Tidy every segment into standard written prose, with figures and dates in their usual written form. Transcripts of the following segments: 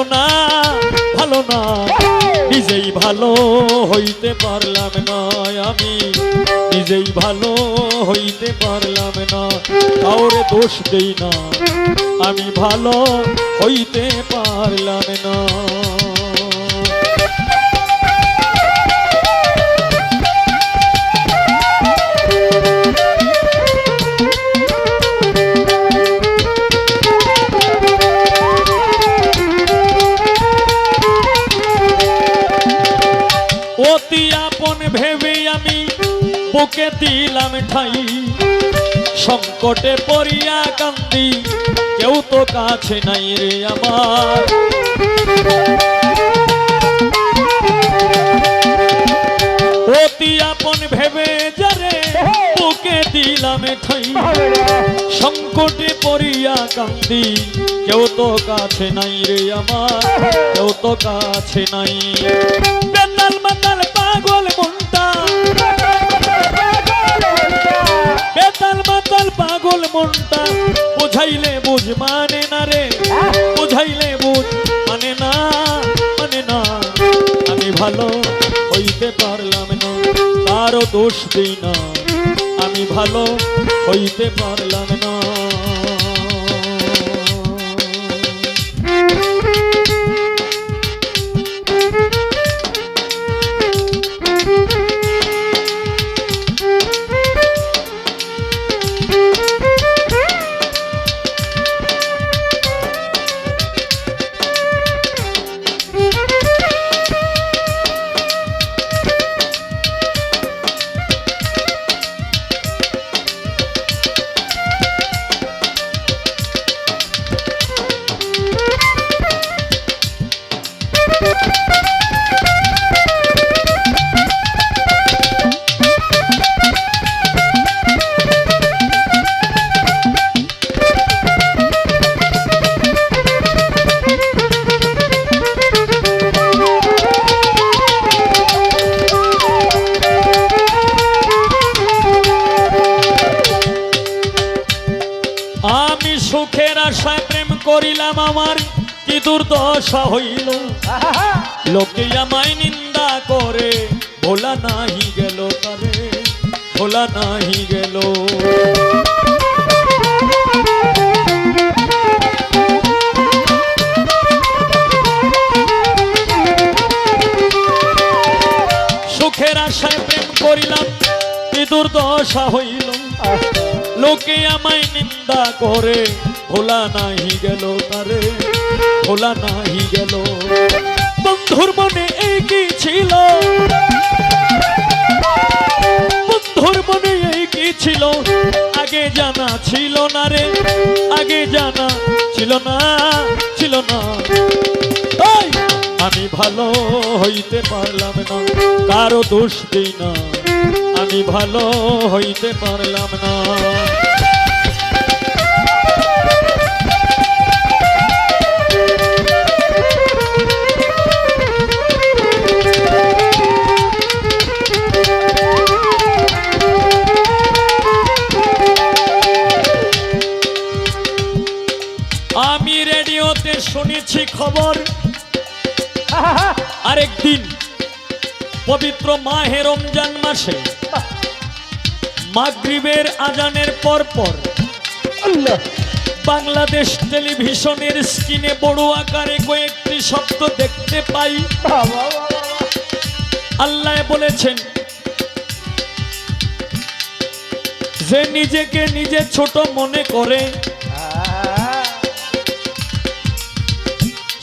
ভালো না ভালো না, নিজেই ভালো হইতে পারলাম না, আমি নিজেই ভালো হইতে পারলাম না, কাউরে দোষ দেই না, আমি ভালো হইতে পারলাম না। অতি আপন ভেবে আমি বুকে দিলাম ঠাই, সংকটে পড়িয়া কান্দি কেউ তো কাছে নাই রে আমার। অতি আপন ভেবে যারে বুকে দিলাম ঠাই, সংকটে পড়িয়া কান্দি কেউ তো কাছে নাই রে আমার, কেউ তো কাছে নাই। বেতাল মাতাল পাগল মনটা, বেতাল মাতাল পাগল মনটা, বুঝাইলে বুঝ মানে না রে, বুঝাইলে বুঝ মানে না, মানে না, আমি ভালো হইতে পারলাম না, কারো দোষ দিই না, আমি ভালো হইতে পারলাম না। আমি সুখের আশায় প্রেম করিলাম, আমার কি দুর্দশা হইল, লোকে আমায় নিন্দা করে, ভোলা নাহি গেল তারে, ভোলা নাহি গেল। সুখের আশায় প্রেম করিলাম, কি দুর্দশা হইল, লোকে আমায় নিন্দা করে, ভোলা নাহি গেল তারে, ভোলা নাহি গেল। বন্ধুর মনে এই কি ছিল, বন্ধুর মনে এই কি ছিল, আগে জানা ছিল না রে, আগে জানা ছিল না, ছিল না। আমি ভালো হইতে পারলাম না, কারো দোষ দিই না, আমি ভালো হইতে পারলাম না। আমি রেডিওতে শুনেছি খবর, আরেকদিন পবিত্র মাহে রমজান মাসে মাগরিবের আজানের পর পর বাংলাদেশ টেলিভিশনের স্ক্রিনে বড় আকারে কয়েকটি শব্দ দেখতে পাই। আল্লাহ বলেছেন যে নিজেকে নিজে ছোট মনে করে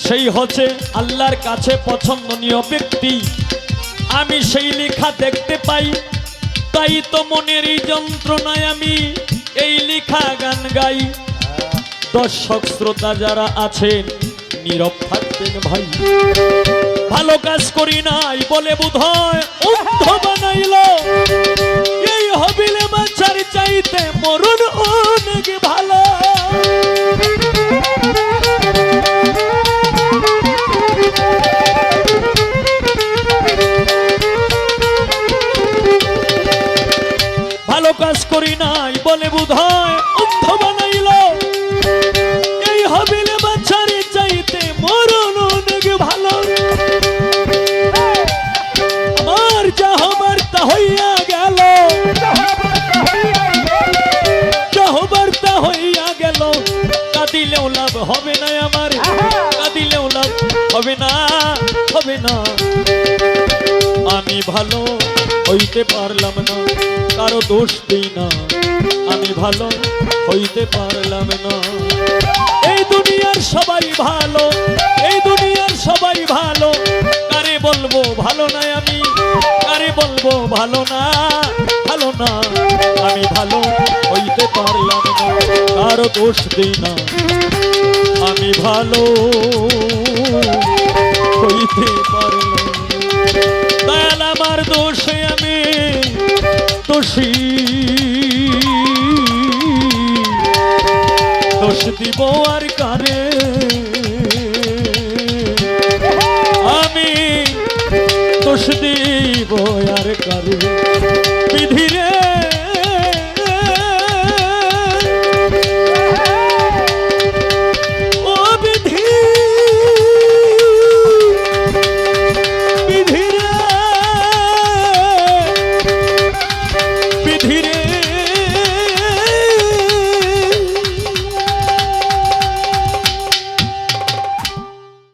সেই হচ্ছে আল্লাহর কাছে পছন্দনীয় ব্যক্তি। আমি সেই লেখা দেখতে পাই, তাই তো মনের এই যন্ত্রণায় আমি এই লেখা গান গাই। দর্শক শ্রোতা যারা আছেন নীরব থাকতেন ভাই, ভালো কাজ করি নাই বলে বোধহয় অন্ধ বানাইল, এই হবিলে বাঁচার চাইতে মরণ অনেক ভালো। ভালো কাজ করি নাই বলে বোধহয় অন্ধ বানাইল, এই হবিলে বাঁচার চাইতে মরণ হবে না আমার, কাঁদিলেও লাভ হবে না, হবে না। আমি ভালো হইতে পারলাম না, কারো দোষ দিই না, আমি ভালো হইতে পারলাম না। এই দুনিয়ার সবাই ভালো, এই দুনিয়ার সবাই ভালো, কারে বলবো ভালো না আমি, কারে বলবো ভালো না, ভালো না। আমি ভালো হইতে পারলাম না, কারো দোষ দিই না, আমি ভালো হইতে পারলাম না। দয়াল আমার দোষে আমি দোষী, দোষ দিব আর কারে।